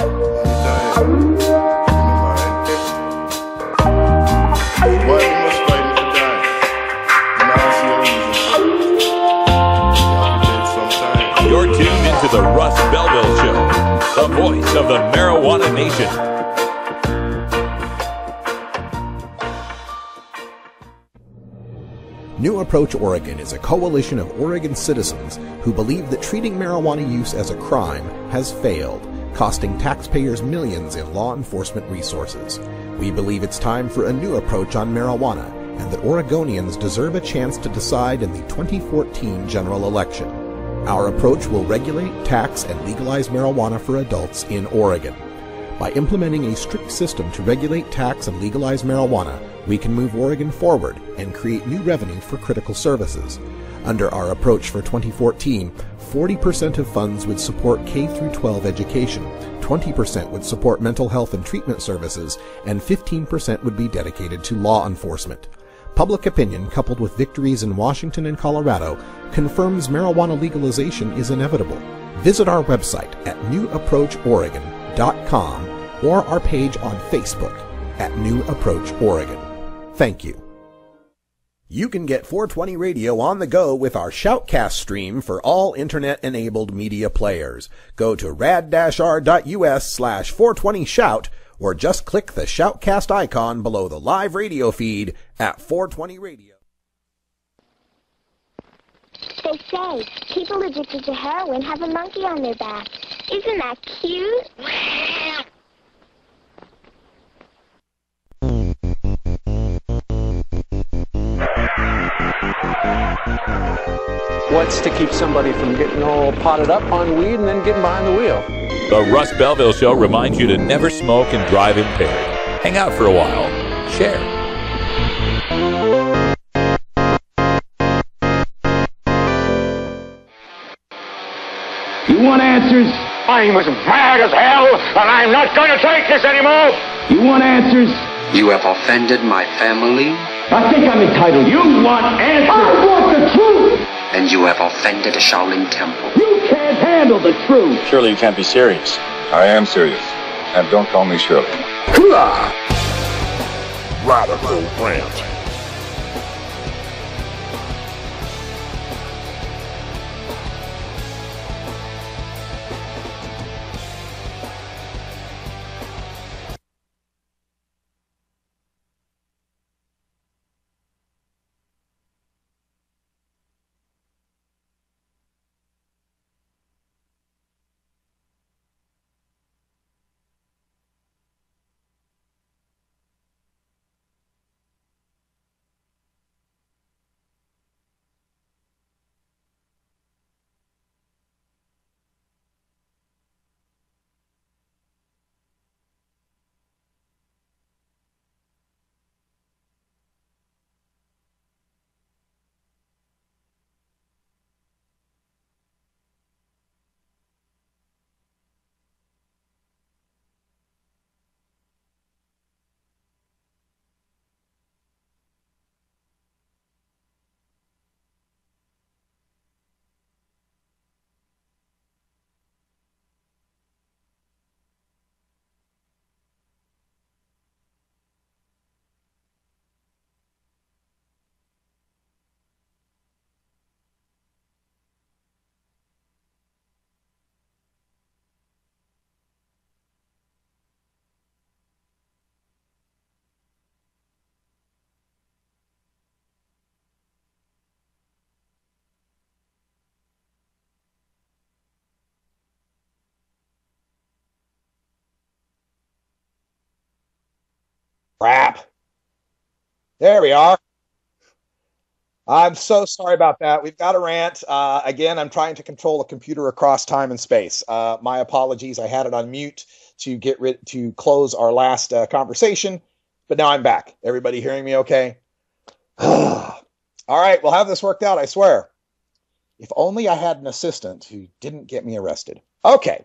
You're tuned into the Russ Belville Show, the voice of the marijuana nation. New Approach Oregon is a coalition of Oregon citizens who believe that treating marijuana use as a crime has failed, costing taxpayers millions in law enforcement resources. We believe it's time for a new approach on marijuana, and that Oregonians deserve a chance to decide in the 2014 general election. Our approach will regulate, tax, and legalize marijuana for adults in Oregon. By implementing a strict system to regulate, tax, and legalize marijuana, we can move Oregon forward and create new revenue for critical services. Under our approach for 2014, 40% of funds would support K-12 education, 20% would support mental health and treatment services, and 15% would be dedicated to law enforcement. Public opinion, coupled with victories in Washington and Colorado, confirms marijuana legalization is inevitable. Visit our website at newapproachoregon.com or our page on Facebook at New Approach Oregon. Thank you. You can get 420 Radio on the go with our Shoutcast stream for all internet-enabled media players. Go to rad-r.us/420shout or just click the Shoutcast icon below the live radio feed at 420 Radio. They say people addicted to heroin have a monkey on their back. Isn't that cute? What's to keep somebody from getting all potted up on weed and then getting behind the wheel? The Russ Belville Show reminds you to never smoke and drive impaired. Hang out for a while. Share. You want answers? I'm as mad as hell, and I'm not going to take this anymore! You want answers? You have offended my family. I think I'm entitled. You want answers? I want the truth! And you have offended a Shaolin temple. You can't handle the truth! Surely you can't be serious. I am serious. And don't call me Shirley. Radical Rant. Crap. There we are. I'm so sorry about that. We've got a rant. Again, I'm trying to control a computer across time and space. My apologies. I had it on mute to close our last conversation, but now I'm back. Everybody hearing me okay? All right, we'll have this worked out, I swear. If only I had an assistant who didn't get me arrested. Okay.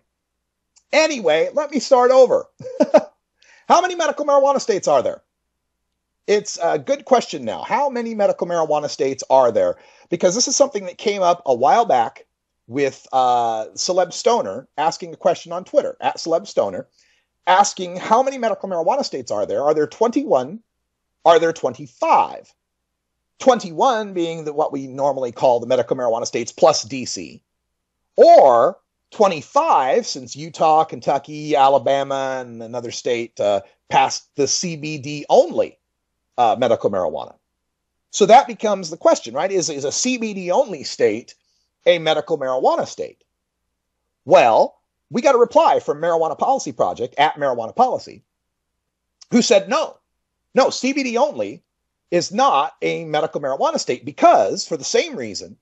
Anyway, let me start over. How many medical marijuana states are there? It's a good question now. How many medical marijuana states are there? Because this is something that came up a while back with Celeb Stoner asking a question on Twitter, at Celeb Stoner, asking how many medical marijuana states are there? Are there 21? Are there 25? 21 being what we normally call the medical marijuana states plus DC. Or 25, since Utah, Kentucky, Alabama, and another state passed the CBD only medical marijuana. So that becomes the question, right? Is a CBD only state a medical marijuana state? Well, we got a reply from Marijuana Policy Project at Marijuana Policy, who said no, CBD only is not a medical marijuana state because, for the same reason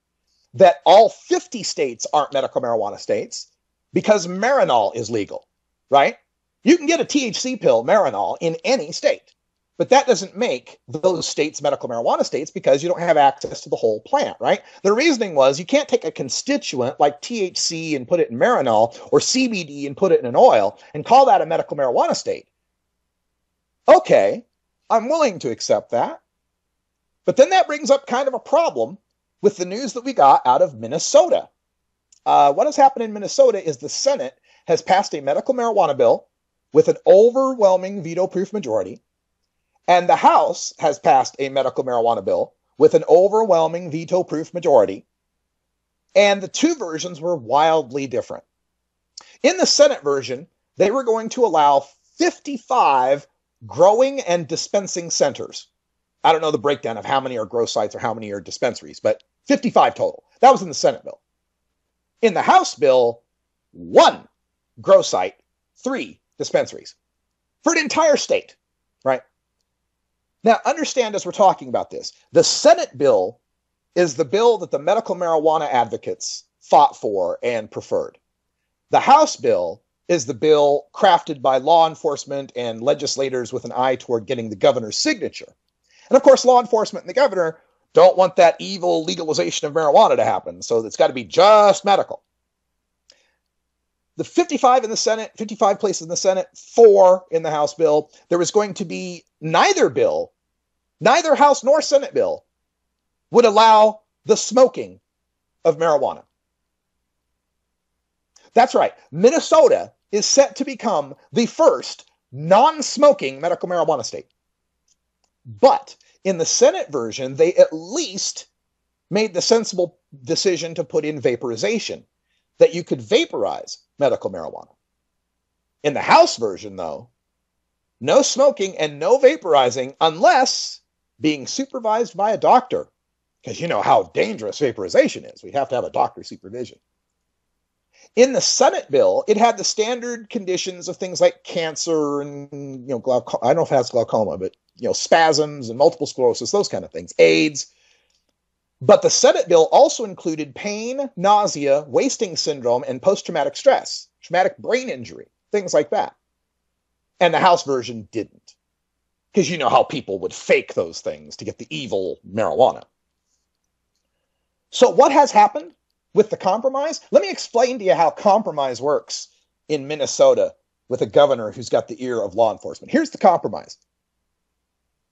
that all 50 states aren't medical marijuana states, because Marinol is legal, right? You can get a THC pill, Marinol, in any state. But that doesn't make those states medical marijuana states because you don't have access to the whole plant, right? The reasoning was you can't take a constituent like THC and put it in Marinol or CBD and put it in an oil and call that a medical marijuana state. Okay, I'm willing to accept that. But then that brings up kind of a problem with the news that we got out of Minnesota. What has happened in Minnesota is the Senate has passed a medical marijuana bill with an overwhelming veto-proof majority. And the House has passed a medical marijuana bill with an overwhelming veto-proof majority. And the two versions were wildly different. In the Senate version, they were going to allow 55 growing and dispensing centers. I don't know the breakdown of how many are grow sites or how many are dispensaries, but 55 total. That was in the Senate bill. In the House bill, 1 grow site, 3 dispensaries for an entire state, right? Now, understand as we're talking about this, the Senate bill is the bill that the medical marijuana advocates fought for and preferred. The House bill is the bill crafted by law enforcement and legislators with an eye toward getting the governor's signature. And of course, law enforcement and the governor don't want that evil legalization of marijuana to happen, so it's got to be just medical. The 55 in the Senate, 55 places in the Senate, 4 in the House bill, there was going to be neither bill, neither House nor Senate bill would allow the smoking of marijuana. That's right. Minnesota is set to become the first non-smoking medical marijuana state. But in the Senate version, they at least made the sensible decision to put in vaporization, that you could vaporize medical marijuana. In the House version, though, no smoking and no vaporizing unless being supervised by a doctor, because you know how dangerous vaporization is. We have to have a doctor's supervision. In the Senate bill, it had the standard conditions of things like cancer and, I don't know if it has glaucoma, but, spasms and multiple sclerosis, those kind of things, AIDS. But the Senate bill also included pain, nausea, wasting syndrome, and post-traumatic stress, traumatic brain injury, things like that. And the House version didn't. Because you know how people would fake those things to get the evil marijuana. So what has happened with the compromise? Let me explain to you how compromise works in Minnesota with a governor who's got the ear of law enforcement. Here's the compromise.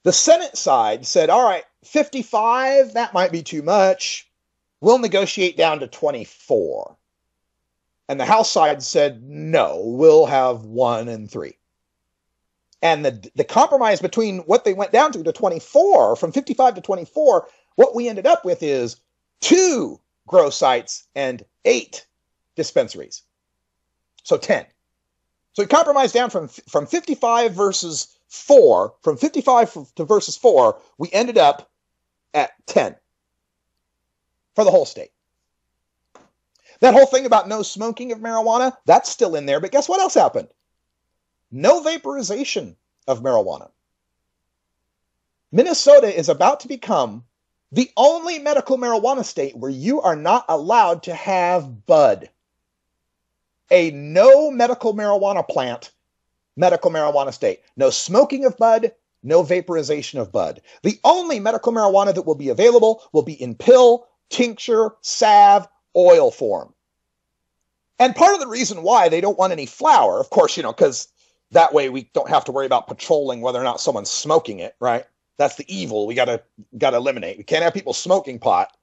The Senate side said, all right, 55, that might be too much. We'll negotiate down to 24. And the House side said, no, we'll have 1 and 3. And the compromise between what they went down to 24, from 55 to 24, what we ended up with is 2 grow sites and 8 dispensaries. So 10. So we compromised down from 55 versus 4, from 55 to versus 4, we ended up at 10 for the whole state. That whole thing about no smoking of marijuana, that's still in there, but guess what else happened? No vaporization of marijuana. Minnesota is about to become the only medical marijuana state where you are not allowed to have bud. A no medical marijuana plant, medical marijuana state. No smoking of bud, no vaporization of bud. The only medical marijuana that will be available will be in pill, tincture, salve, oil form. And part of the reason why they don't want any flower, of course, because that way we don't have to worry about patrolling whether or not someone's smoking it, right? That's the evil we gotta eliminate. We can't have people smoking pot.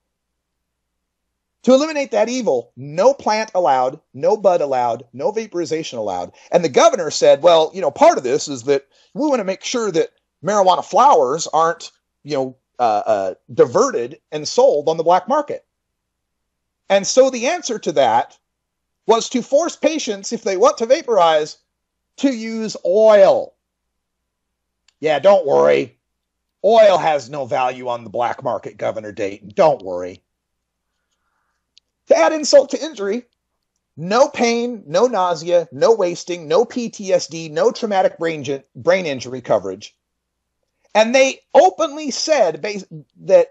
To eliminate that evil, no plant allowed, no bud allowed, no vaporization allowed. And the governor said, well, part of this is that we want to make sure that marijuana flowers aren't, diverted and sold on the black market. And so the answer to that was to force patients, if they want to vaporize, to use oil. Yeah, don't worry. Oil has no value on the black market, Governor Dayton. Don't worry. To add insult to injury, no pain, no nausea, no wasting, no PTSD, no traumatic brain injury coverage. And they openly said that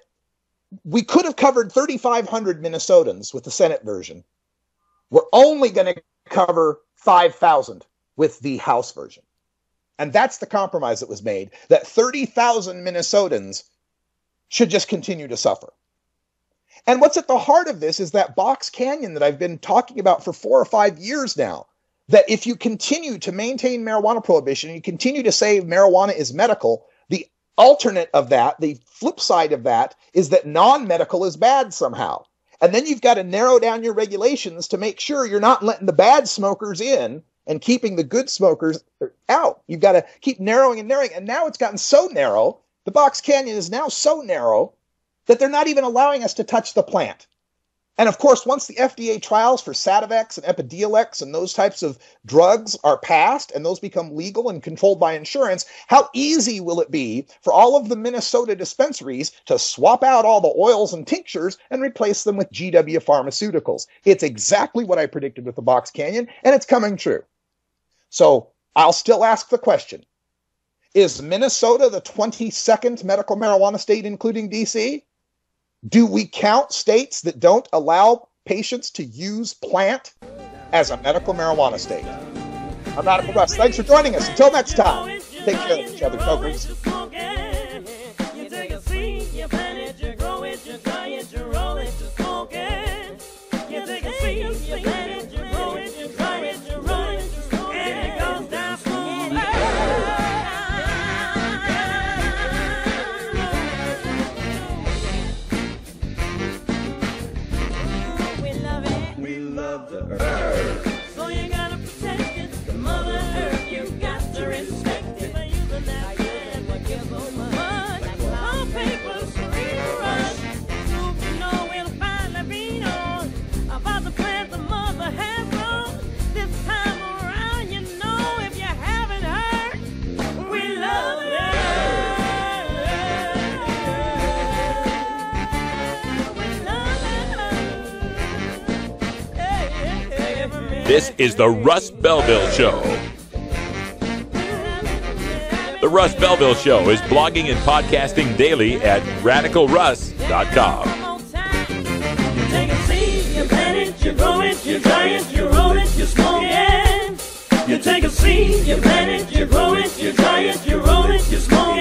we could have covered 3,500 Minnesotans with the Senate version. We're only going to cover 5,000 with the House version. And that's the compromise that was made, that 30,000 Minnesotans should just continue to suffer. And what's at the heart of this is that box canyon that I've been talking about for 4 or 5 years now, that if you continue to maintain marijuana prohibition, you continue to say marijuana is medical, the alternate of that, the flip side of that, is that non-medical is bad somehow. And then you've got to narrow down your regulations to make sure you're not letting the bad smokers in and keeping the good smokers out. You've got to keep narrowing and narrowing. And now it's gotten so narrow, the box canyon is now so narrow that they're not even allowing us to touch the plant. And of course, once the FDA trials for Sativex and Epidiolex and those types of drugs are passed and those become legal and controlled by insurance, how easy will it be for all of the Minnesota dispensaries to swap out all the oils and tinctures and replace them with GW Pharmaceuticals? It's exactly what I predicted with the box canyon, and it's coming true. So I'll still ask the question, is Minnesota the 22nd medical marijuana state, including DC? Do we count states that don't allow patients to use plant as a medical marijuana state? I'm Radical Russ. Thanks for joining us. Until next time, take care of each other, smokers. You take a seed, you plant it, you grow it, you dry it, you roll it, you smoke it. You take a seed, you plant it, you grow it, you dry it, you roll it, you smoke it. And it goes down smooth. So you gotta protect it, the mother earth, you got to respect it. By using that land, what gives so much. Some papers rerun, so you know we'll finally be on about the plant the mother has grown. This time around, you know if you haven't heard, we love it. This is the Russ Belville Show. The Russ Belville Show is blogging and podcasting daily at radicalruss.com. You take a seed, you plant it, you grow it, you dry it, you roll it, you smoke it. You take a seed, you plant it, you grow it, you dry it, you roll it, you smoke it.